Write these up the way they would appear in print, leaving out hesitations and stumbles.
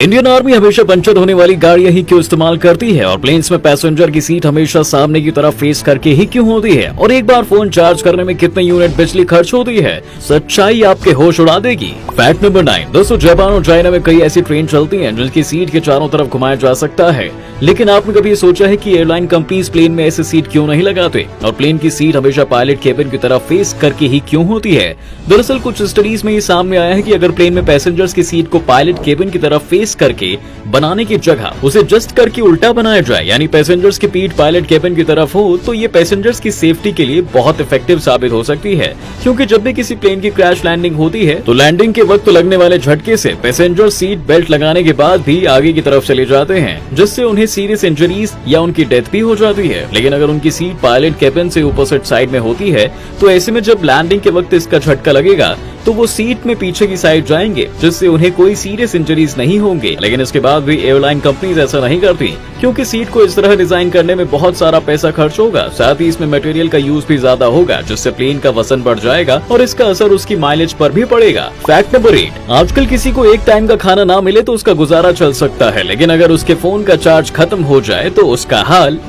Indian army हमेशा puncture होने वाली गाड़ियां ही क्यों इस्तेमाल करती है और प्लेन्स में पैसेंजर की सीट हमेशा सामने की तरफ फेस करके ही क्यों होती है और एक बार फोन चार्ज करने में कितने यूनिट बिजली खर्च होती है। सच्चाई आपके होश उड़ा देगी। Fact number 9। दोस्तों, जापान और चाइना में कई ऐसी ट्रेन चलती हैं जिनकी सीट के चारों तरफ घुमाया जा सकता है, लेकिन आपने कभी सोचा है कि एयरलाइन कंपनीज प्लेन में ऐसी सीट क्यों नहीं लगाते और प्लेन की सीट हमेशा पायलट केबिन की तरफ फेस करके ही क्यों होती है। दरअसल कुछ स्टडीज में ये सामने आया है कि अगर प्लेन में पैसेंजर्स की सीट को पायलट केबिन की तरफ फेस करके बनाने की जगह उसे जस्ट करके उल्टा बनाया जाए, यानी पैसेंजर्स की पीठ पायलट केबिन की तरफ हो, तो ये पैसेंजर्स की सेफ्टी के लिए बहुत इफेक्टिव साबित हो सकती है। क्योंकि जब भी किसी प्लेन की क्रैश लैंडिंग होती है तो लैंडिंग के वक्त लगने वाले झटके से पैसेंजर सीट बेल्ट लगाने के बाद भी आगे की तरफ चले जाते हैं, जिससे उन्हें सीरियस इंजरीज या उनकी डेथ भी हो जाती है। लेकिन अगर उनकी सीट पायलट केबिन से अपोजिट साइड में होती है तो ऐसे में जब लैंडिंग के वक्त इसका झटका लगेगा तो वो सीट में पीछे की साइड जाएंगे, जिससे उन्हें कोई सीरियस इंजरीज नहीं होंगे। लेकिन इसके बाद भी एयरलाइन कंपनीज ऐसा नहीं करती, क्योंकि सीट को इस तरह डिजाइन करने में बहुत सारा पैसा खर्च होगा, साथ ही इसमें मटेरियल का यूज भी ज्यादा होगा, जिससे प्लेन का वजन बढ़ जाएगा और इसका असर उसकी माइलेज पर भी पड़ेगा। Fact number 8। आजकल किसी को एक टाइम का खाना ना मिले तो उसका गुजारा चल सकता है, लेकिन अगर उसके फोन का चार्ज खत्म हो जाए तो उसका हाल।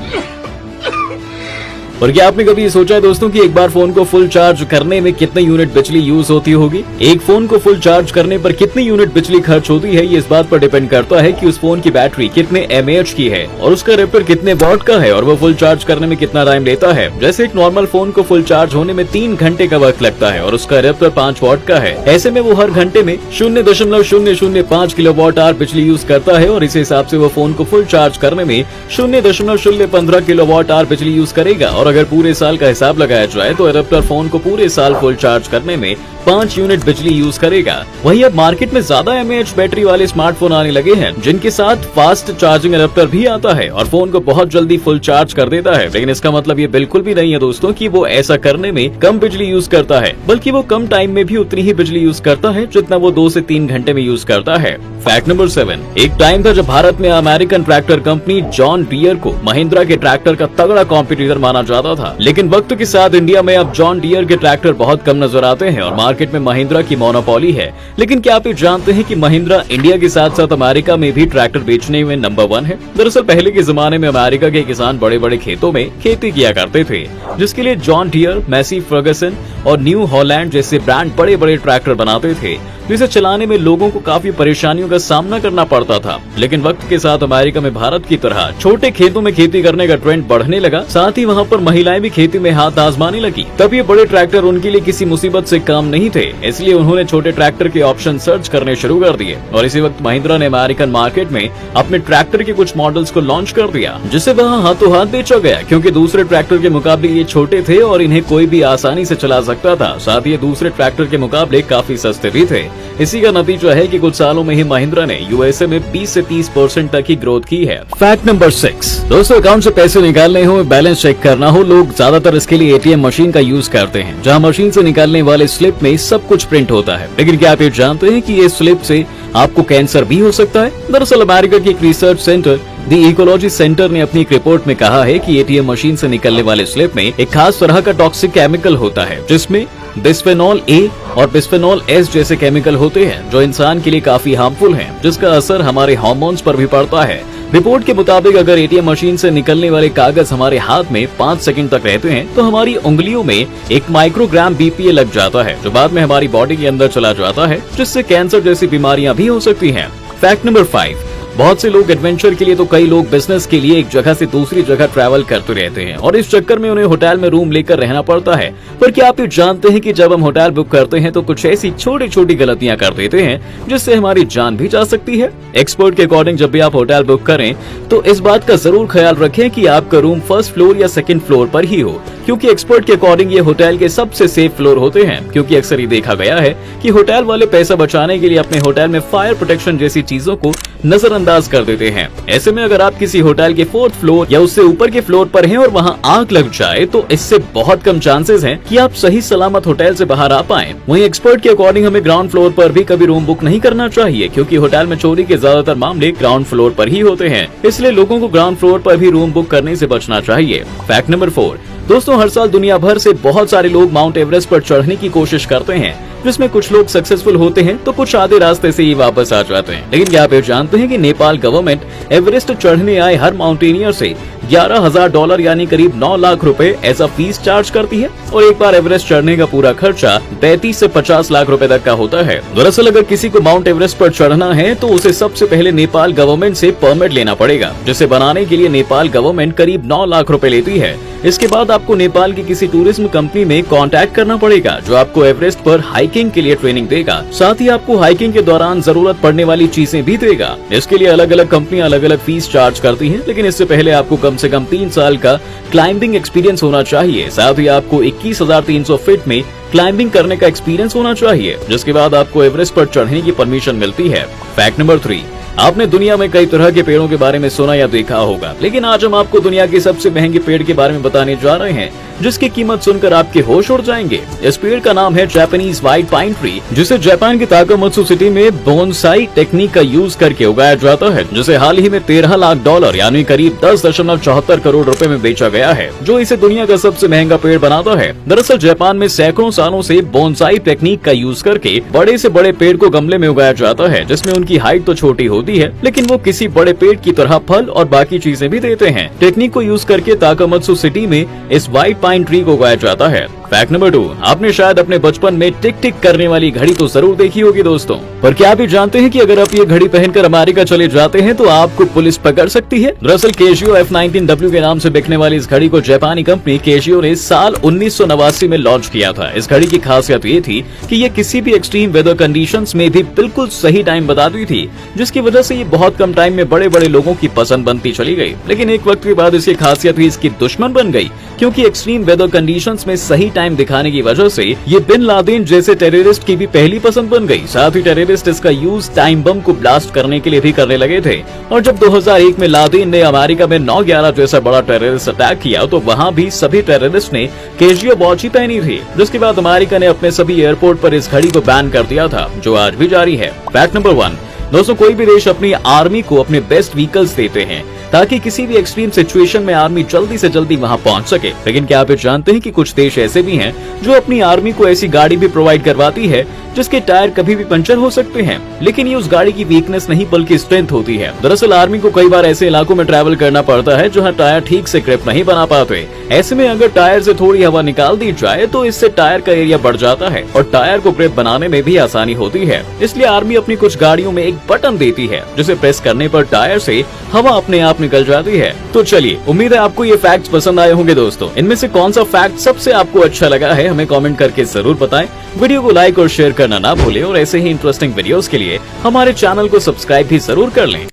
और क्या आपने कभी सोचा है दोस्तों कि एक बार फोन को फुल चार्ज करने में कितने यूनिट बिजली यूज होती होगी? एक फोन को फुल चार्ज करने पर कितनी यूनिट बिजली खर्च होती है, ये इस बात पर डिपेंड करता है कि उस फोन की बैटरी कितने mAh की है और उसका रेपर कितने वॉट का है और वो फुल चार्ज करने में कितना टाइम लेता है। जैसे एक नॉर्मल फोन को फुल चार्ज होने में 3 घंटे का वक्त लगता है और उसका रेपर 5 वॉट का है। ऐसे में वो हर घंटे में 0.005 किलोवाट आवर बिजली यूज करता है और इस हिसाब से वो फोन को फुल चार्ज करने में 0.015 किलोवाट आवर बिजली यूज करेगा। और अगर पूरे साल का हिसाब लगाया जाए तो एडाप्टर फोन को पूरे साल फुल चार्ज करने में 5 यूनिट बिजली यूज करेगा। वहीं अब मार्केट में ज्यादा mAh बैटरी वाले स्मार्टफोन आने लगे हैं, जिनके साथ फास्ट चार्जिंग एडाप्टर भी आता है और फोन को बहुत जल्दी फुल चार्ज कर देता है। लेकिन इसका मतलब ये बिल्कुल भी नहीं है दोस्तों कि वो ऐसा करने में कम बिजली यूज करता है, बल्कि वो कम टाइम में भी उतनी ही बिजली यूज करता है जितना वो 2 से 3 घंटे में यूज करता है। Fact number 7। एक टाइम था जब भारत में American tractor company John Deere को महिंद्रा के ट्रैक्टर का तगड़ा कॉम्पिटिटर माना जाता था, लेकिन वक्त के साथ इंडिया में अब जॉन डियर के ट्रैक्टर बहुत कम नजर आते हैं और मार्केट में महिंद्रा की मोनोपोली है। लेकिन क्या आप ये जानते हैं कि महिंद्रा इंडिया के साथ साथ अमेरिका में भी ट्रैक्टर बेचने में नंबर 1 है? दरअसल पहले के जमाने में अमेरिका के किसान बड़े बड़े खेतों में खेती किया करते थे, जिसके लिए जॉन डियर, मैसी फर्गसन और न्यू हॉलैंड जैसे ब्रांड बड़े बड़े ट्रैक्टर बनाते थे, जिसे चलाने में लोगों को काफी परेशानियों का सामना करना पड़ता था। लेकिन वक्त के साथ अमेरिका में भारत की तरह छोटे खेतों में खेती करने का ट्रेंड बढ़ने लगा, साथ ही वहाँ पर महिलाएं भी खेती में हाथ आजमाने लगी। तब ये बड़े ट्रैक्टर उनके लिए किसी मुसीबत से कम नहीं थे, इसलिए उन्होंने छोटे ट्रैक्टर के ऑप्शन सर्च करने शुरू कर दिए और इसी वक्त महिंद्रा ने अमेरिकन मार्केट में अपने ट्रैक्टर के कुछ मॉडल्स को लॉन्च कर दिया, जिसे वहाँ हाथों हाथ बेचा गया, क्योंकि दूसरे ट्रैक्टर के मुकाबले ये छोटे थे और इन्हें कोई भी आसानी से चला सकता था। साथ ही दूसरे ट्रैक्टर के मुकाबले काफी सस्ते भी थे। इसी का नतीजा है कि कुछ सालों में ही महिंद्रा ने यूएसए में 20 से 30% तक की ग्रोथ की है। Fact number 6। दोस्तों, अकाउंट से पैसे निकालने हो, बैलेंस चेक करना हो, लोग ज्यादातर इसके लिए एटीएम मशीन का यूज करते हैं, जहां मशीन से निकालने वाले स्लिप में सब कुछ प्रिंट होता है। लेकिन क्या आप ये जानते हैं कि ये स्लिप से आपको कैंसर भी हो सकता है? दरअसल अमेरिका की एक research centre the ecology centre ने अपनी एक रिपोर्ट में कहा है कि एटीएम मशीन से निकलने वाले स्लिप में एक खास तरह का टॉक्सिक केमिकल होता है, जिसमें बिस्फेनॉल ए और बिस्फेनॉल एस जैसे केमिकल होते हैं, जो इंसान के लिए काफी हार्मफुल हैं, जिसका असर हमारे हार्मोन्स पर भी पड़ता है। रिपोर्ट के मुताबिक अगर एटीएम मशीन से निकलने वाले कागज हमारे हाथ में 5 सेकंड तक रहते हैं तो हमारी उंगलियों में 1 माइक्रोग्राम बीपीए लग जाता है, जो बाद में हमारी बॉडी के अंदर चला जाता है, जिससे कैंसर जैसी बीमारियां भी हो सकती हैं। Fact number 5। बहुत से लोग एडवेंचर के लिए तो कई लोग बिजनेस के लिए एक जगह से दूसरी जगह ट्रैवल करते रहते हैं और इस चक्कर में उन्हें होटल में रूम लेकर रहना पड़ता है। पर क्या आप ये जानते हैं कि जब हम होटल बुक करते हैं तो कुछ ऐसी छोटी छोटी गलतियां कर देते हैं जिससे हमारी जान भी जा सकती है? एक्सपर्ट के अकॉर्डिंग जब भी आप होटल बुक करें तो इस बात का जरूर ख्याल रखें कि आपका रूम फर्स्ट फ्लोर या सेकंड फ्लोर पर ही हो, क्योंकि एक्सपर्ट के अकॉर्डिंग ये होटल के सबसे सेफ फ्लोर होते हैं। क्योंकि अक्सर ये देखा गया है कि होटल वाले पैसा बचाने के लिए अपने होटल में फायर प्रोटेक्शन जैसी चीजों को नजरअंदाज कर देते हैं। ऐसे में अगर आप किसी होटल के 4th फ्लोर या उससे ऊपर के फ्लोर पर हैं और वहां आग लग जाए तो इससे बहुत कम चांसेस हैं कि आप सही सलामत होटल से बाहर आ पाएं। वहीं एक्सपर्ट के अकॉर्डिंग हमें ग्राउंड फ्लोर पर भी कभी रूम बुक नहीं करना चाहिए, क्योंकि होटल में चोरी के ज्यादातर मामले ग्राउंड फ्लोर पर ही होते हैं, इसलिए लोगों को ग्राउंड फ्लोर पर भी रूम बुक करने से बचना चाहिए। Fact number 4। दोस्तों, हर साल दुनिया भर से बहुत सारे लोग माउंट एवरेस्ट पर चढ़ने की कोशिश करते हैं, जिसमें कुछ लोग सक्सेसफुल होते हैं तो कुछ आधे रास्ते से ही वापस आ जाते हैं। लेकिन क्या आप ये जानते हैं कि नेपाल गवर्नमेंट एवरेस्ट चढ़ने आए हर माउंटेनियर से $11,000 यानी करीब 9 लाख रुपए ऐसा फीस चार्ज करती है, और एक बार एवरेस्ट चढ़ने का पूरा खर्चा 33 से 50 लाख रुपए तक का होता है। दरअसल अगर किसी को माउंट एवरेस्ट पर चढ़ना है तो उसे सबसे पहले नेपाल गवर्नमेंट से परमिट लेना पड़ेगा, जिसे बनाने के लिए नेपाल गवर्नमेंट करीब 9 लाख रुपए लेती है। इसके बाद आपको नेपाल की किसी टूरिज्म कंपनी में कांटेक्ट करना पड़ेगा, जो आपको एवरेस्ट पर हाइकिंग के लिए ट्रेनिंग देगा, साथ ही आपको हाइकिंग के दौरान जरूरत पड़ने वाली चीजें भी देगा। इसके लिए अलग अलग कंपनियां अलग अलग फीस चार्ज करती हैं, लेकिन इससे पहले आपको कम से कम 3 साल का क्लाइंबिंग एक्सपीरियंस होना चाहिए। साथ ही आपको 21,300 फीट में क्लाइंबिंग करने का एक्सपीरियंस होना चाहिए, जिसके बाद आपको एवरेस्ट पर चढ़ने की परमिशन मिलती है। फैक्ट नंबर 3, आपने दुनिया में कई तरह के पेड़ों के बारे में सुना या देखा होगा, लेकिन आज हम आपको दुनिया के सबसे महंगे पेड़ के बारे में बताने जा रहे हैं, जिसकी कीमत सुनकर आपके होश उड़ जाएंगे। इस पेड़ का नाम है जापानीज व्हाइट पाइन ट्री, जिसे जापान की ताकामात्सु सिटी में बोनसाई टेक्निक का यूज करके उगाया जाता है, जिसे हाल ही में $13 लाख यानी करीब 10.74 करोड़ रुपए में बेचा गया है, जो इसे दुनिया का सबसे महंगा पेड़ बनाता है। दरअसल जापान में सैकड़ों सालों से बोनसाई टेक्निक का यूज करके बड़े से बड़े पेड़ को गमले में उगाया जाता है, जिसमें उनकी हाइट तो छोटी होती है, लेकिन वो किसी बड़े पेड़ की तरह फल और बाकी चीजें भी देते हैं। टेक्निक को यूज करके ताकामात्सु सिटी में इस व्हाइट पाइन ट्री को उगाया जाता है। फैक्ट नंबर 2, आपने शायद अपने बचपन में टिक टिक करने वाली घड़ी तो जरूर देखी होगी दोस्तों, पर क्या आप ये जानते हैं कि अगर आप ये घड़ी पहनकर अमेरिका चले जाते हैं तो आपको पुलिस पकड़ सकती है। दरअसल केशियो F19W के नाम से बिकने वाली इस घड़ी को जापानी कंपनी केशियो ने साल 1989 में लॉन्च किया था। इस घड़ी की खासियत ये थी कि ये किसी भी एक्सट्रीम वेदर कंडीशंस में भी बिल्कुल सही टाइम बताती थी, जिसकी वजह से ये बहुत कम टाइम में बड़े बड़े लोगों की पसंद बनती चली गई। लेकिन एक वक्त के बाद इसकी खासियत ही इसकी दुश्मन बन गई, क्योंकि एक्सट्रीम वेदर कंडीशंस में सही टाइम दिखाने की वजह से ये बिन लादेन जैसे टेररिस्ट की भी पहली पसंद बन गई। साथ ही टेररिस्ट इसका यूज टाइम बम को ब्लास्ट करने के लिए भी करने लगे थे, और जब 2001 में लादेन ने अमेरिका में 9/11 जैसा बड़ा टेररिस्ट अटैक किया तो वहाँ भी सभी टेररिस्ट ने केशियो वॉच ही पहनी थी, जिसके बाद अमेरिका ने अपने सभी एयरपोर्ट पर इस घड़ी को बैन कर दिया था, जो आज भी जारी है। फैक्ट नंबर 1, दोस्तों कोई भी देश अपनी आर्मी को अपने बेस्ट व्हीकल्स देते हैं ताकि किसी भी एक्सट्रीम सिचुएशन में आर्मी जल्दी से जल्दी वहां पहुंच सके। लेकिन क्या आप जानते हैं कि कुछ देश ऐसे भी हैं जो अपनी आर्मी को ऐसी गाड़ी भी प्रोवाइड करवाती है जिसके टायर कभी भी पंचर हो सकते हैं, लेकिन ये उस गाड़ी की वीकनेस नहीं बल्कि स्ट्रेंथ होती है। दरअसल आर्मी को कई बार ऐसे इलाकों में ट्रैवल करना पड़ता है जहाँ टायर ठीक से ग्रिप नहीं बना पाते। ऐसे में अगर टायर से थोड़ी हवा निकाल दी जाए तो इससे टायर का एरिया बढ़ जाता है और टायर को ग्रिप बनाने में भी आसानी होती है। इसलिए आर्मी अपनी कुछ गाड़ियों में एक बटन देती है जिसे प्रेस करने पर टायर से हवा अपने आप निकल जाती है। तो चलिए, उम्मीद है आपको ये फैक्ट्स पसंद आए होंगे दोस्तों। इनमें से कौन सा फैक्ट सबसे आपको अच्छा लगा है हमें कमेंट करके जरूर बताएं। वीडियो को लाइक और शेयर करना ना भूलें, और ऐसे ही इंटरेस्टिंग वीडियोस के लिए हमारे चैनल को सब्सक्राइब भी जरूर कर लें।